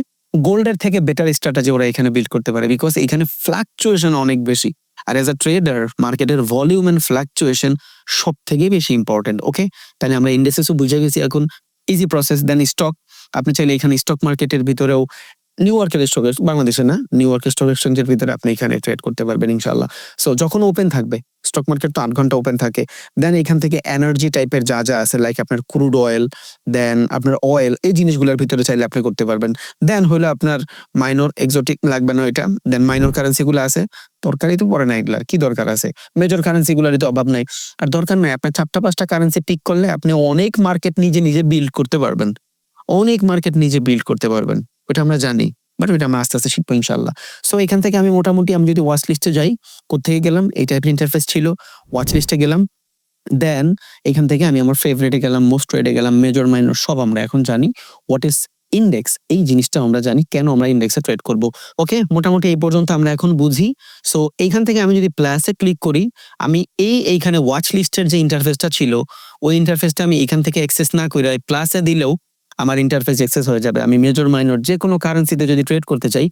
গোল্ডের থেকে বেটার স্ট্র্যাটেজি ওরা এখানে বিল্ড করতে পারে, বিকজ এখানে ফ্লাকচুয়েশন অনেক বেশি। আর এজ আ ট্রেডার মার্কেটের ভলিউম এন্ড ফ্লাকচুয়েশন সব থেকে বেশি ইম্পর্টেন্ট। ওকে, তাহলে আমরা ইন্ডেক্সেসও বুঝে গেছি এখন, ইজি প্রসেস। দেন স্টক, আপনি চাইলে এখানে স্টক মার্কেটের ভিতরেও নিউ ইয়র্কের স্টক, বাংলাদেশে না, নিউ ইয়র্কের স্টক এক্সচেঞ্জের ভিতরে আপনি এখানে ট্রেড করতে পারবেন ইনশাল্লাহ। সো যখন ওপেন থাকবে স্টক মার্কেট, তো 8 ঘন্টা ওপেন থাকে। দেন এখান থেকে এনার্জি টাইপের যা যা আছে, লাইক আপনার ক্রুড অয়েল, দেন আপনার অয়েল, এই জিনিসগুলোর ভিতরে চাইলে আপনি করতে পারবেন। দেন হলো আপনার মাইনর, এক্সোটিক লাগবে না এটা। দেন মাইনর কারেন্সি গুলো আছে, দরকারই তো পড়ে না এগুলা, কি দরকার আছে? মেজর কারেন্সি গুলারই তো অভাব নাই। আর দরকার নাই, আপনার 4টা 5টা কারেন্সি টিক করলে আপনি অনেক মার্কেট নিজে নিজে বিল্ড করতে পারবেন, অনেক মার্কেট নিজে বিল্ড করতে পারবেন। ওটা আমরা জানি, বাট ওইটা আমরা আস্তে আস্তে শিখবো ইনশাল্লাহ। সো এখান থেকে আমি মোটামুটি, আমি যদি ওয়াচ লিস্টে যাই, কোথেকে গেলাম, এই টাইপের ইন্টারফেস ছিল, ওয়াচ লিস্টে গেলাম। দেন এখান থেকে আমি আমার ফেভারিটে গেলাম, মোস্ট ট্রেডে গেলাম, মেজর মাইনর সব আমরা এখন জানি। হোয়াট ইজ ইন্ডেক্স, এই জিনিসটা আমরা জানি, কেন আমরা ইন্ডেক্সে ট্রেড করব। ওকে, মোটামুটি এই পর্যন্ত আমরা এখন বুঝি। সো এইখান থেকে আমি যদি প্লাসে ক্লিক করি, আমি এইখানে ওয়াচ লিস্টের যে ইন্টারফেসটা ছিল, ওই ইন্টারফেসটা আমি এখান থেকে অ্যাক্সেস না করে প্লাসে দিলেও আমার ইন্টারফেস অ্যাক্সেস হয়ে যাবে। আমি মেজর মাইনর যে কোনো কারেন্সিতে যদি ট্রেড করতে চাই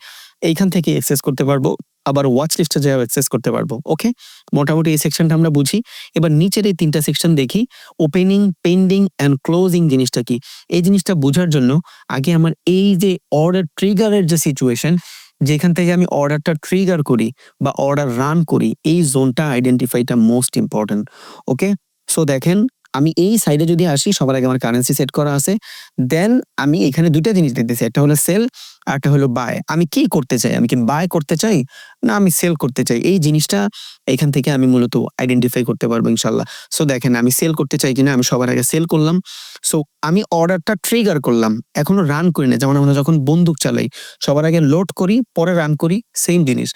এইখান থেকে অ্যাক্সেস করতে পারবো, আবার ওয়াচ লিস্টে যেয়ে অ্যাক্সেস করতে পারবো। ওকে, মোটামুটি এই সেকশনটা আমরা বুঝি। এবার নিচের এই 3টা সেকশন দেখি। ওপেনিং, পেন্ডিং এন্ড ক্লোজিং জিনিসটা কি, এই জিনিসটা বোঝার জন্য আগে আমার এই যে অর্ডার ট্রিগারের যে সিচুয়েশন, যেখান থেকে আমি অর্ডারটা ট্রিগার করি বা অর্ডার রান করি, এই জোনটা আইডেন্টিফাইটা মোস্ট ইম্পর্টেন্ট। ওকে, সো দেখেন আমি এই সাইডে যদি আসি, সবার আগে আমার কারেন্সি সেট করা আছে, দেন আমি এখানে 2টা জিনিস দেখতেছি, একটা হলো সেল আর একটা হলো বাই। আমি কি করতে চাই, আমি কি বাই করতে চাই না আমি সেল করতে চাই, এই জিনিসটা এখান থেকে আমি মূলত আইডেন্টিফাই করতে পারবো ইনশাল্লাহ। সো দেখেন আমি সেল করতে চাই কিনা, আমি সবার আগে সেল করলাম। সো আমি অর্ডারটা ট্রিগার করলাম, এখনো রান করি না। যেমন আমরা যখন বন্দুক চালাই সবার আগে লোড করি পরে রান করি, সেম জিনিস।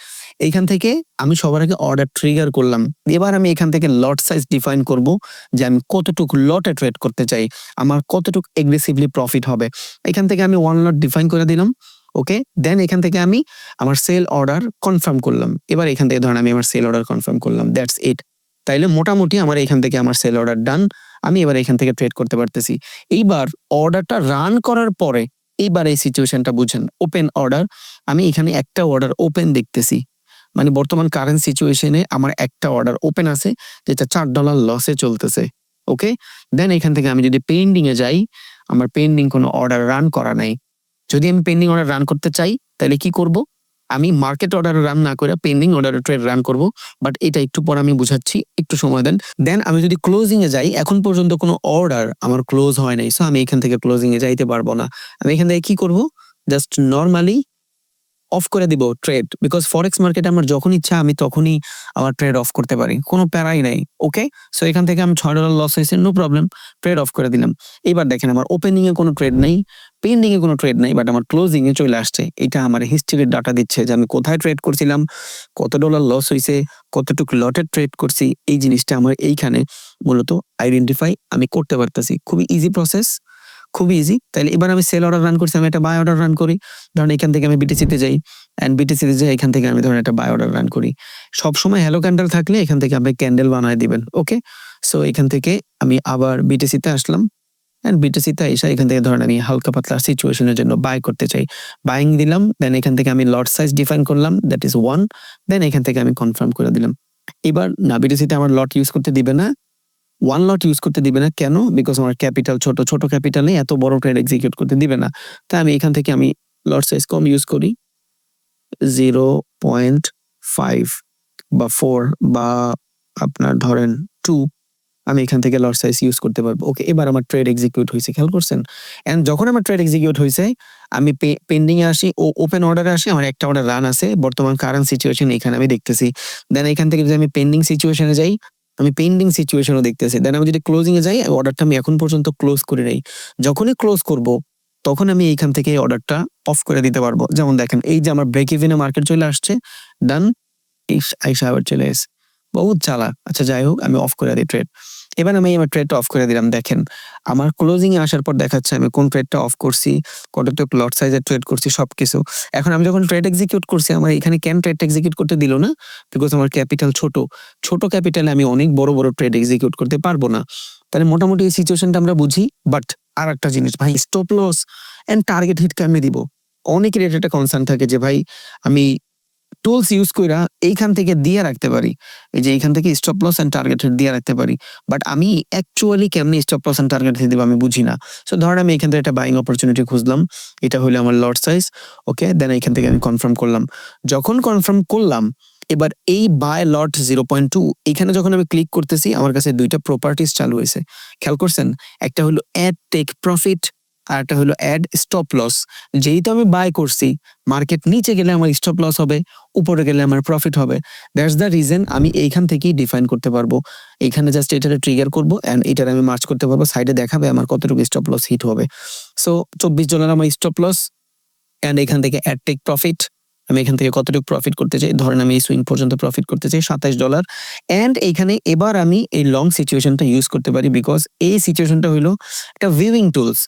এইখান থেকে আমি সবার আগে অর্ডার ট্রিগার করলাম। এবার আমি এখান থেকে লট সাইজ ডিফাইন করব যে আমি কতটুকু লটে ট্রেড করতে চাই, আমার কতটুকু এগ্রেসিভলি প্রফিট হবে। এখান থেকে আমি 1 লট ডিফাইন করে দিলাম। ওকে, দেন এখান থেকে আমি আমার সেল অর্ডার কনফার্ম করলাম। এবার এখান থেকে ধরেন আমি আমার সেল অর্ডার কনফার্ম করলাম, দ্যাটস ইট। তাইলে মোটামুটি আমার এখান থেকে আমার সেল অর্ডার ডান। আমি এবার এখান থেকে ট্রেড করতে পারতেছি। এইবার অর্ডারটা রান করার পরে এইবার এই সিচুয়েশনটা বুঝেন, ওপেন অর্ডার। আমি এখানে একটা অর্ডার ওপেন দেখতেছি, মানে বর্তমান কারেন্ট সিচুয়েশনে আমার একটা অর্ডার ওপেন আছে যেটা $4 লসে চলতেছে। ওকে, দেন এখান থেকে আমি যদি পেন্ডিং এ যাই, আমার পেন্ডিং কোনো অর্ডার রান করা নাই। যদি আমি পেন্ডিং অর্ডার রান করতে চাই তাহলে কি করব, আমি মার্কেট অর্ডার রান না করে পেন্ডিং অর্ডার ট্রেড রান করব। বাট এটা একটু পর আমি বুঝাচ্ছি, একটু সময় দেন। দেন আমি যদি ক্লোজিং এ যাই, এখন পর্যন্ত কোনো অর্ডার আমার ক্লোজ হয় নাই, সো আমি এখান থেকে ক্লোজিং এ যাইতে পারবো না। আমি এখান থেকে কি করব, জাস্ট নর্মালি অফ করে দিব ট্রেড, বিকজ ফরেক্স মার্কেটে আমার যখন ইচ্ছা আমি তখনই আমার ট্রেড অফ করতে পারি, কোনো প্যারাই নাই। ওকে, সো এখান থেকে আমি $6 লস হয়েছে, নো প্রবলেম, ট্রেড অফ করে দিলাম। এবার দেখেন আমার ওপেনিং এ কোনো ট্রেড নেই, পেন্ডিং এ কোনো ট্রেড নেই, বাট আমার ক্লোজিং এ চলে আসছে। এটা আমার হিস্ট্রির ডাটা দিচ্ছে যে আমি কোথায় ট্রেড করছিলাম, কত ডলার লস হয়েছে, কতটুকু লটে ট্রেড করছি, এই জিনিসটা আমার এইখানে মূলত আইডেন্টিফাই আমি করতে পারতেছি। খুবই ইজি প্রসেস, খুবই ইজি। তাহলে এবার আমি সেল অর্ডার রান করছি, আমি একটা বাই অর্ডার রান করি। ধরেন এখান থেকে আমি বিটিসিতে যাই, এন্ড বিটিসিতে যাই এখান থেকে আমি ধরেন একটা বাই অর্ডার রান করি। সবসময় হ্যালো ক্যান্ডেল থাকলে এখান থেকে আপনি ক্যান্ডেল বানায় দিবেন। ওকে, সো এখান থেকে আমি আবার বিটিসিতে আসলাম, এন্ড বিটিসিতে এসে এখান থেকে ধরেন আমি হালকা পাতলা সিচুয়েশনের জন্য বাই করতে চাই, বাইং দিলাম। দেন এখান থেকে আমি লট সাইজ ডিফাইন করলাম, দ্যাট ইজ 1। দেন এখান থেকে আমি কনফার্ম করে দিলাম। এবার না, বিটিসিতে আমার লট ইউজ করতে দিবে না, 1 লট ইউজ করতে দিবে না। কেন? বিকজ আমার ক্যাপিটাল ছোট, ছোট ক্যাপিটালে এত বড় ট্রেড এক্সিকিউট করতে দিবে না। তাই আমি এখান থেকে আমি লট সাইজ কম ইউজ করি, 0.5 বা 4 বা আপনার ধরেন 2। আমি এখান থেকে লট সাইজ ইউজ করতে পারবো। ওকে, এবার আমার ট্রেড এক্সিকিউট হয়েছে, খেয়াল করছেন? এন্ড যখন আমার ট্রেড এক্সিকিউট হয়েছে আমি পেন্ডিং এ আসি, ওপেন অর্ডারে আসি, আমার একটা অর্ডার রান আছে, বর্তমান কারেন্ট সিচুয়েশন এখানে আমি দেখতেছি। দেন এখান থেকে যদি আমি পেন্ডিং সিচুয়েশনে যাই, আমি পেন্ডিং সিচুয়েশনও দেখতেছি। দেন আমি যদি ক্লোজিং এ যাই, অর্ডারটা আমি এখন পর্যন্ত ক্লোজ করি নাই। যখনই ক্লোজ করব তখন আমি এইখান থেকে অর্ডারটা অফ করে দিতে পারবো। যেমন দেখেন এই যে আমার ব্রেক ইভেনে মার্কেট চলে আসছে, ডান, আইসা আবার চলে এসে, বহুত চালাক। আচ্ছা যাই হোক, আমি অফ করে দিই ট্রেড। এবার আমি আমার ট্রেডটা অফ করে দিলাম। দেখেন আমার ক্লোজিং এ আসার পর দেখাচ্ছে আমি কোন ট্রেডটা অফ করছি, কতটুকু লট সাইজের ট্রেড করছি, সবকিছু। এখন আমি যখন ট্রেড এক্সিকিউট করছি, আমার এখানে কেন ট্রেডটা এক্সিকিউট করতে দিল না? বিকজ আমার ক্যাপিটাল ছোট, ছোট ক্যাপিটালে আমি অনেক বড় বড় ট্রেড এক্সিকিউট করতে পারবো না। তাহলে মোটামুটি এই সিচুয়েশনটা আমরা বুঝি। বাট আর একটা জিনিস ভাই, stop loss and target hit কেমনে দিব? অনেকের এটা একটা কনসার্ন থাকে যে ভাই আমি টুলস ইউজ কইরা এইখান থেকে দিয়ে রাখতে পারি, এই যে এইখান থেকে stop loss and target hit দিয়ে রাখতে পারি, বাট আমি অ্যাকচুয়ালি কেমনে stop loss and target hit দিব আমি বুঝি না। সো ধরেন আমি এখান থেকে একটা বাইং অপরচুনিটি খুঁজলাম, এটা হলো আমার লট সাইজ। ওকে, দেন এখান থেকে আমি কনফার্ম করলাম। যখন কনফার্ম করলাম, এবার এই বাই লট 0.2 এখানে যখন আমি ক্লিক করতেছি, আমার কাছে 2টা প্রপার্টিস চালু হয়েছে, খেয়াল করছেন? একটা হলো অ্যাড টেক প্রফিট আর একটা হলো অ্যাড স্টপ লস। যেহেতু আমি বাই করছি, মার্কেট নিচে গেলে আমার স্টপ লস হবে, উপরে গেলে আমার প্রফিট হবে। দ্যাটস দ্য রিজন আমি এইখান থেকেই ডিফাইন করতে পারবো। এইখানে জাস্ট এটারে ট্রিগার করবো এন্ড এটারে আমি মার্চ করতে পারবো, সাইডে দেখাবে আমার কতটুকু স্টপ লস হিট হবে। সো $24 আমার স্টপ লস, এন্ড এখান থেকে অ্যাড টেক প্রফিট, আমি এখান থেকে কতটুকু প্রফিট করতে চাই, ধরেন আমি এই সুইং পর্যন্ত প্রফিট করতে চাই $27। এন্ড এইখানে এবার আমি এই লং সিচুয়েশনটা ইউজ করতে পারি, বিকজ এই সিচুয়েশনটা হলো একটা ভিউইং টুলস।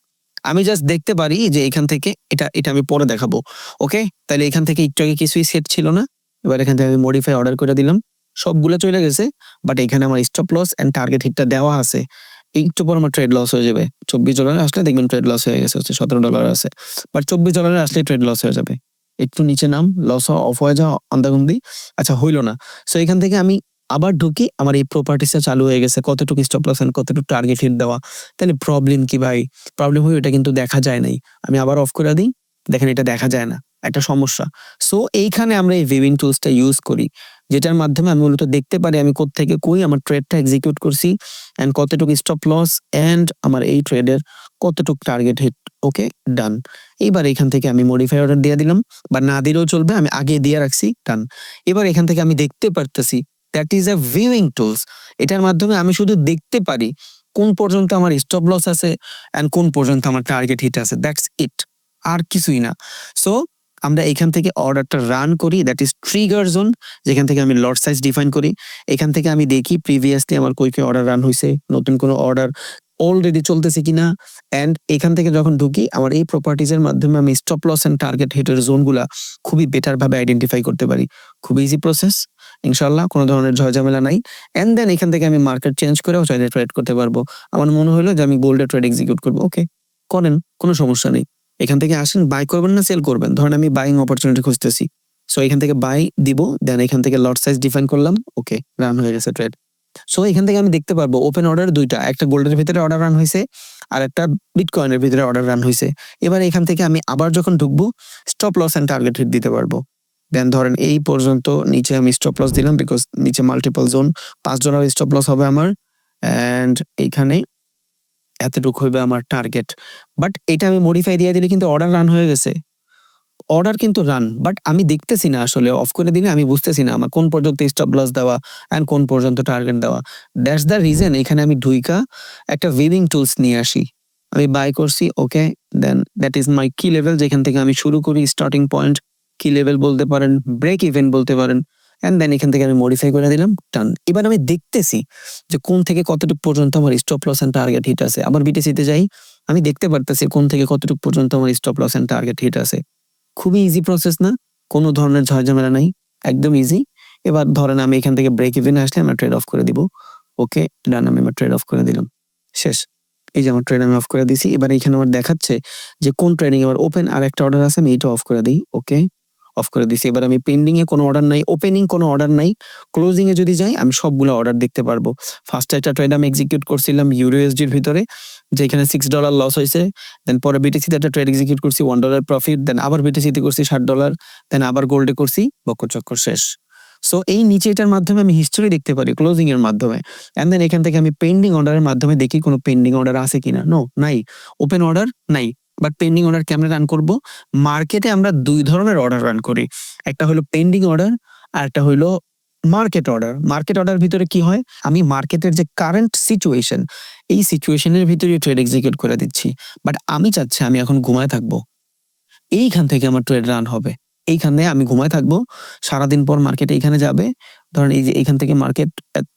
আমি জাস্ট দেখতে পারি যে এখান থেকে এটা এটা আমি পরে দেখাবো। ওকে, তাহলে এখান থেকে একটু আগে কিছুই সেট ছিল না, এবার এখান থেকে আমি মডিফাই অর্ডার করে দিলাম, সবগুলো চলে গেছে। বাট এখানে আমার স্টপ লস এন্ড টার্গেট হিটটা দেওয়া আছে, একটু পর আমার ট্রেড লস হয়ে যাবে। $24 আসলে দেখবেন ট্রেড লস হয়ে গেছে হচ্ছে $17 আছে। বাট $24 আসলে ট্রেড লস হয়ে যাবে। একটু নিচে নাম, লস হওয়া, অফ হয়ে যাওয়া, আন্দাগুন্দি। আচ্ছা হইল না। সো এখান থেকে আমি আবার ঢুকি, আমার এই প্রপার্টিসটা চালু হয়ে গেছে। কতটুকু স্টপ লস এন্ড কতটুকু টার্গেট হিট দেওয়া। তাহলে প্রবলেম কি ভাই? প্রবলেম হয় এটা কিন্তু দেখা যায় নাই। আমি আবার অফ করে দিই। দেখেন এটা দেখা যায় না। একটা সমস্যা। সো এইখানে আমরা এই ভিউইং টুলসটা ইউজ করি। যেটার মাধ্যমে আমি মূলত দেখতে পারি আমি কোত্থেকে কই আমার ট্রেডটা এক্সিকিউট করছি এন্ড কতটুকু স্টপ লস এন্ড আমার এই ট্রেডের কতটুকু টার্গেট হিট। ওকে, ডান। এবার এখান থেকে আমি মডিফাই অর্ডার দিয়ে দিলাম, বা না দিলেও চলবে, আমি আগে দিয়ে রাখছি, ডান। এবার এখান থেকে আমি দেখতে পারতেছি that is a viewing tools. এটার মাধ্যমে আমি শুধু দেখতে পারি কোন পর্যন্ত আমার স্টপ লস আছে এন্ড কোন পর্যন্ত আমার টার্গেট হিট আছে, দ্যাটস ইট, আর কিছুই না। সো আমরা এখান থেকে অর্ডারটা রান করি, দ্যাট ইজ ট্রিগার জোন, যেখান থেকে আমি লট সাইজ ডিফাইন করি। এখান থেকে আমি দেখি প্রিভিয়াসলি আমার কই অর্ডার রান হয়েছে, নতুন কোনো অর্ডার অলরেডি চলতেছে কিনা। এন্ড এখান থেকে যখন ঢুকি আমার এই প্রপার্টিজ এর মাধ্যমে আমি স্টপ লস এন্ড টার্গেট হিটের জোনগুলা খুবই বেটার ভাবে আইডেন্টিফাই করতে পারি। খুব ইজি প্রসেস, ইনশাল্লাহ কোনো ধরনের ঝামেলা নাই। এন্ড দেন এখান থেকে আমি মার্কেট চেঞ্জ করেও চাইলে ট্রেড করতে পারবো। আমার মনে হলো যে আমি গোল্ডে ট্রেড এক্সিকিউট করবো, ওকে করেন, কোনো সমস্যা নেই। এখান থেকে আসেন, বাই করবেন না সেল করবেন, ধরেন আমি বাইং অপরচুনিটি খুঁজতেছি। সো এখান থেকে বাই দিব, দেন এখান থেকে লট সাইজ ডিফাইন করলাম, ওকে রান হয়ে গেছে ট্রেড। সো এখান থেকে আমি দেখতে পারবো ওপেন অর্ডার দুইটা, একটা গোল্ডের ভিতরে অর্ডার রান হয়েছে আর একটা বিটকয়েনের ভিতরে অর্ডার রান হয়েছে। এবার এখান থেকে আমি আবার যখন ঢুকবো stop loss and target hit দিতে পারবো। দেন ধরেন এই পর্যন্ত নিচে আমি স্টপ লস দিলাম, বিকজ নিচে মাল্টিপল জোন, $5 স্টপ লস হবে আমার, এন্ড এইখানে এতটুকু হইবে আমার টার্গেট। বাট এটা আমি মডিফাই দিয়ে দিলে কিন্তু অর্ডার রান হয়ে গেছে, অর্ডার কিন্তু রান, বাট আমি দেখতেছি না আসলে। অফ করে দিলে আমি বুঝতেছি না আমার কোন পর্যন্ত স্টপ লস দেওয়া এন্ড কোন পর্যন্ত টার্গেট দেওয়া। দ্যাটস দ্য রিজন এখানে আমি ঢুইকা একটা ভিউইং টুলস নিয়ে আসি। আমি বাই করছি, ওকে, দেন দ্যাট ইজ মাই কি লেভেল, যেখান থেকে আমি শুরু করি, স্টার্টিং পয়েন্ট, কি লেভেল বলতে পারেন, ব্রেক ইভেন বলতে পারেন। এন্ড দেন এখান থেকে আমি মডিফাই করে দিলাম, টান। এবার আমি দেখতেছি যে কোন থেকে কতটুকু পর্যন্ত আমার stop loss and target hit আছে। আবার বিটিসিতে যাই, আমি দেখতে পারতেছি কোন থেকে কতটুকু পর্যন্ত আমার stop loss and target hit আছে। খুবই ইজি প্রসেস না, কোনো ধরনের ঝামেলা নাই, একদম ইজি। এবার ধরেন আমি এখান থেকে ব্রেক ইভেন আসলে আমরা ট্রেড অফ করে দিব, ওকে ডান, আমি আমার ট্রেড অফ করে দিলাম, শেষ। এই যে আমার ট্রেড আমি অফ করে দিছি। এবার এখানে আমার দেখাচ্ছে যে কোন ট্রেডিং আমার ওপেন আর একটা অর্ডার আছে, আমি এটা অফ করে দিই, ওকে অফ করে দিছি। এবার আমি পেন্ডিং এ কোনো অর্ডার নাই, ওপেনিং কোনো অর্ডার নাই, ক্লোজিং এ যদি যাই আমি সবগুলো অর্ডার দেখতে পারবো। ফার্স্ট একটা ট্রেড আমি এক্সিকিউট করছিলাম ইউরোএসডির ভিতরে, যেখানে $6 লস হয়েছে। দেন পরে বিটিসিতে একটা ট্রেড এক্সিকিউট করছি, $1 প্রফিট। দেন আবার বিটিসিতে করছি $60। দেন আবার গোল্ডে করছি, বক্কর চক্কর শেষ। সো এই নিচে এটার মাধ্যমে আমি হিস্টোরি দেখতে পারি ক্লোজিং এর মাধ্যমে। এন্ড দেন এখান থেকে আমি পেন্ডিং অর্ডারের মাধ্যমে দেখি কোনো পেন্ডিং অর্ডার আছে কিনা, নো নাই, ওপেন অর্ডার নাই। বাট পেন্ডিং অর্ডার কেমনে রান করব? মার্কেটে আমরা দুই ধরনের অর্ডার রান করি, একটা হলো পেন্ডিং অর্ডার আর একটা হলো মার্কেট অর্ডার। মার্কেট অর্ডার ভিতরে কি হয়, আমি মার্কেটের যে কারেন্ট সিচুয়েশন, এই সিচুয়েশনের ভিতরে ট্রেড এক্সিকিউট করে দিচ্ছি। বাট আমি চাচ্ছি আমি এখন ঘুমায় থাকবো, এইখান থেকে আমার ট্রেড রান হবে। এইখানে আমি ঘুমায় থাকবো, সারাদিন পর মার্কেট এইখানে যাবে, ধরেন এই যে এইখান থেকে মার্কেট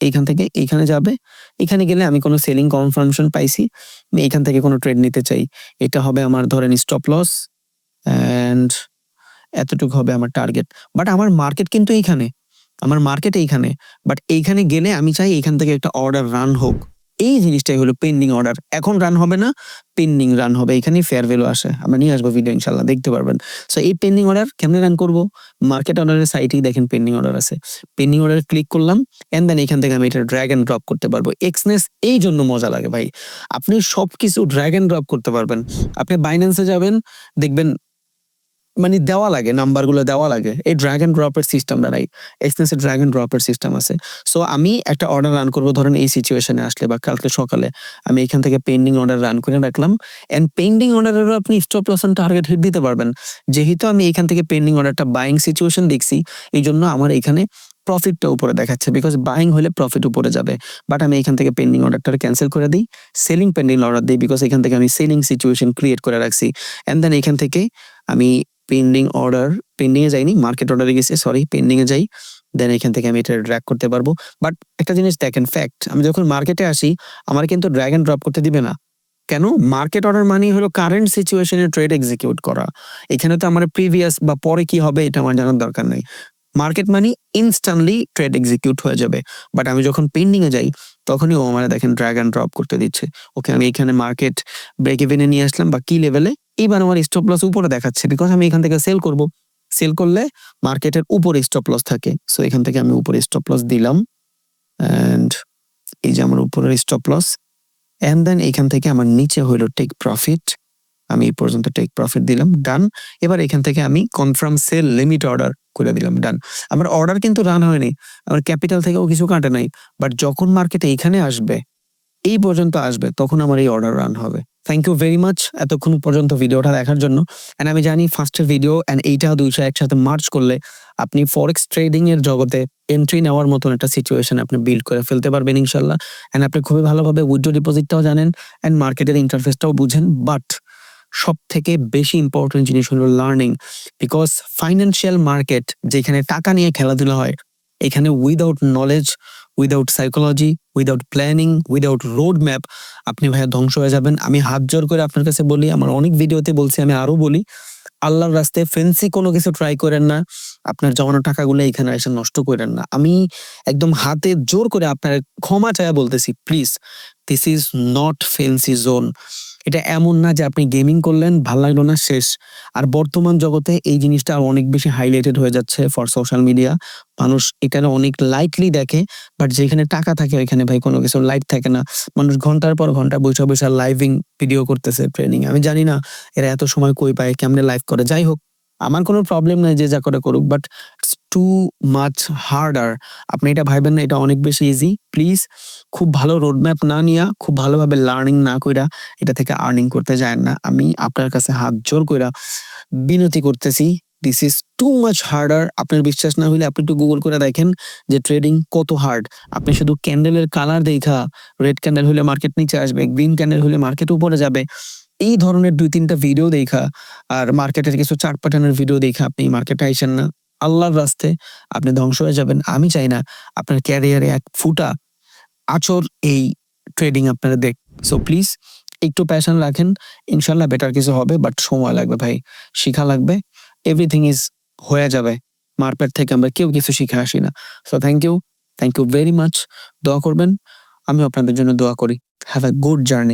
এইখান থেকে এইখানে যাবে, এখানে গেলে আমি কোনো সেলিং কনফার্মেশন পাইছি, আমি এইখান থেকে কোনো ট্রেড নিতে চাই, এটা হবে আমার ধরেন স্টপ লস এন্ড এতটুকু হবে আমার টার্গেট। বাট আমার মার্কেট কিন্তু এইখানে, আমার মার্কেট এইখানে, বাট এইখানে গেলে আমি চাই এখান থেকে একটা অর্ডার রান হোক। এই জিনিসটাই হলো পেন্ডিং অর্ডার। এখন রান হবে না, পেন্ডিং রান হবে, এখানেই ফেয়ার ভ্যালু আসে। আমরা নিয়ে আসবো ভিডিও, ইনশাল্লাহ দেখতে পারবেন। সো এই পেন্ডিং অর্ডার কেমনে রান করব? মার্কেট অর্ডারের সাইটেই দেখেন পেন্ডিং অর্ডার আছে, পেন্ডিং অর্ডার ক্লিক করলাম এন্ড দেন এখান থেকে আমি এটা ড্র্যাগ এন্ড ড্রপ করতে পারবো। এক্সনেস এই জন্য মজা লাগে ভাই, আপনি সবকিছু ড্র্যাগ এন্ড ড্রপ করতে পারবেন। আপনি বাইন্যান্সে যাবেন, দেখবেন মানে দেওয়া লাগে, নাম্বারগুলো দেওয়া লাগে, এই ড্র্যাগ এন্ড ড্রপের সিস্টেমটা নাই, এক্সনেসে ড্র্যাগ এন্ড ড্রপের সিস্টেম আছে। সো আমি একটা অর্ডার রান করবো, ধরেন এই সিচুয়েশনে আসলে বা কালকে সকালে, আমি এখান থেকে পেন্ডিং অর্ডার রান করে রাখলাম এন্ড পেন্ডিং অর্ডারেরও আপনি stop loss and target hit দিতে পারবেন। যেহেতু আমি এখান থেকে পেন্ডিং অর্ডারটা বাইং সিচুয়েশন দেখছি, এই জন্য আমার এখানে প্রফিটটা উপরে দেখাচ্ছে, বিকজ বাইং হলে প্রফিট উপরে যাবে। বাট আমি এখান থেকে পেন্ডিং অর্ডারটা ক্যান্সেল করে দিই, সেলিং পেন্ডিং অর্ডার দিই, বিকজ এখান থেকে আমি সেলিং সিচুয়েশন ক্রিয়েট করে রাখছি। এন্ড দেন এখান থেকে আমি পেন্ডিং অর্ডার, পেন্ডিং এ যাইনি, মার্কেট অর্ডারে গেছি, সরি পেন্ডিং এ যাই, দেন এখান থেকে আমি এটা ড্র্যাগ করতে পারবো। বাট একটা জিনিস দেখেন, ফ্যাক্ট, আমি যখন মার্কেটে আসি আমার কিন্তু ড্র্যাগ এন্ড ড্রপ করতে দিবে না। কেন? মার্কেট অর্ডার মানে হলো কারেন্ট সিচুয়েশনে ট্রেড এক্সিকিউট করা। এখানে তো আমার প্রিভিয়াস বা পরে কি হবে এটা আমার জানার দরকার নেই। মার্কেট মানি ইনস্ট্যান্টলি ট্রেড এক্সিকিউট হয়ে যাবে। বাট আমি যখন পেন্ডিং এ যাই তখনই ও আমার দেখেন ড্র্যাগ অ্যান্ড ড্রপ করতে দিচ্ছে। ওকে, আমি এখানে মার্কেট ব্রেক ইভেনে নিয়ে আসলাম বা কি লেভেলে, এইবার আমার স্টপ লস উপরে দেখাচ্ছে বিকজ আমি এখান থেকে সেল করব। সেল করলে মার্কেটের উপরে স্টপ লস থাকে, সো এখান থেকে আমি উপরে স্টপ লস দিলাম এন্ড এই যে আমার উপরের স্টপ লস, এন্ড দেন এখান থেকে আমার নিচে হইলো টেক প্রফিট। আমি এই পর্যন্ত টেক প্রফিট দিলাম, ডান। এবার এখান থেকে আমি কনফার্ম সেল লিমিট অর্ডার করে দিলাম, ডান। আমার অর্ডার কিন্তু রান হয়নি, আমার ক্যাপিটাল থেকেও কিছু কাটে নাই, বাট যখন মার্কেটে এইখানে আসবে, এই পর্যন্ত আসবে, তখন আমার এই অর্ডার রান হবে। থ্যাংক ইউ ভেরি মাচ এতক্ষণ পর্যন্ত ভিডিওটা দেখার জন্য। এন্ড আমি জানি ফার্স্টের ভিডিও এন্ড এইটা দুইটা একসাথে মার্চ করলে আপনি ফরেক্স ট্রেডিং এর জগতে এন্ট্রি নেওয়ার মতন একটা সিচুয়েশন আপনি বিল্ড করে ফেলতে পারবেন ইনশাল্লাহ। এন্ড আপনি খুবই ভালোভাবে উইথড্র ডিপোজিটটাও জানেন এন্ড মার্কেটের ইন্টারফেসটাও বুঝেন। বাট সব থেকে বেশি ইম্পর্টেন্ট জিনিস হলো লার্নিং, বিকজ ফাইন্যান্সিয়াল মার্কেট যেখানে টাকা নিয়ে খেলাধুলা হয়, এখানে without knowledge, without psychology, without planning, without road map আপনি ভাইয়া ধ্বংস হয়ে যাবেন। আমি হাত জোর করে আপনার কাছে বলি, আমার অনেক ভিডিওতে বলছি, আমি আরো বলি, আল্লাহর রাস্তায় ফেন্সি কোনো কিছু ট্রাই করেন না। আপনার জমানো টাকাগুলো এখানে এসে নষ্ট করেন না। আমি একদম হাতে জোর করে আপনার ক্ষমা চায়া বলতেছি, please, this is not fancy zone. এটা এমন না যে আপনি গেমিং করলেন, ভাল লাগলো না, শেষ। আর বর্তমান জগতে এই জিনিসটা অনেক বেশি হাইলাইটেড হয়ে যাচ্ছে ফর সোশ্যাল মিডিয়া। মানুষ এটা অনেক লাইটলি দেখে, বাট যেখানে টাকা থাকে ওইখানে ভাই কোনো কিছু লাইট থাকে না। মানুষ ঘন্টার পর ঘন্টা বসে বসে লাইভিং ভিডিও করতেছে ট্রেনিং। আমি জানি না এরা এত সময় কই পায়, কেমনে লাইভ করে। যাই হোক, আমার কোনো প্রবলেম নাই, যে যা করে করুক, but it's too much harder. আপনি এটা ভাইবেন না এটা অনেক বেশি ইজি। প্লিজ, খুব ভালো রোডম্যাপ না নিয়া, খুব ভালোভাবে লার্নিং না কইরা এটা থেকে আর্নিং করতে যায় না। আমি আপনার কাছে হাত জোর কইরা বিনতি করতেছি, this is too much harder. আপনার বিশ্বাস না হইলে আপনি একটু গুগল করে দেখেন যে ট্রেডিং কত হার্ড। আপনি শুধু ক্যান্ডেলের কালার দেখা, রেড ক্যান্ডেল হলে মার্কেট নিচে আসবে, গ্রিন ক্যান্ডেল হলে মার্কেট উপরে যাবে, এই ধরনের 2-3টা ভিডিও দেখা আর মার্কেটের কিছু চার্ট প্যাটার্নের ভিডিও দেখা আপনি মার্কেটে আইসেন না, আল্লাহর রাস্তায় আপনি ধ্বংস হয়ে যাবেন। আমি চাই না আপনার ক্যারিয়ারে এক ফুটা আচর এই ট্রেডিং আপনারা দেখ। সো প্লিজ একটু প্যাশন রাখেন, ইনশাল্লাহ বেটার কিছু হবে, বাট সময় লাগবে ভাই, শিখা লাগবে। এভরিথিং ইজ হয়ে যাবে। মার্কেট থেকে আমরা কেউ কিছু শিখে আসি না। So thank you very much. দোয়া করবেন, আমি আপনাদের জন্য দোয়া করি। Have a good journey.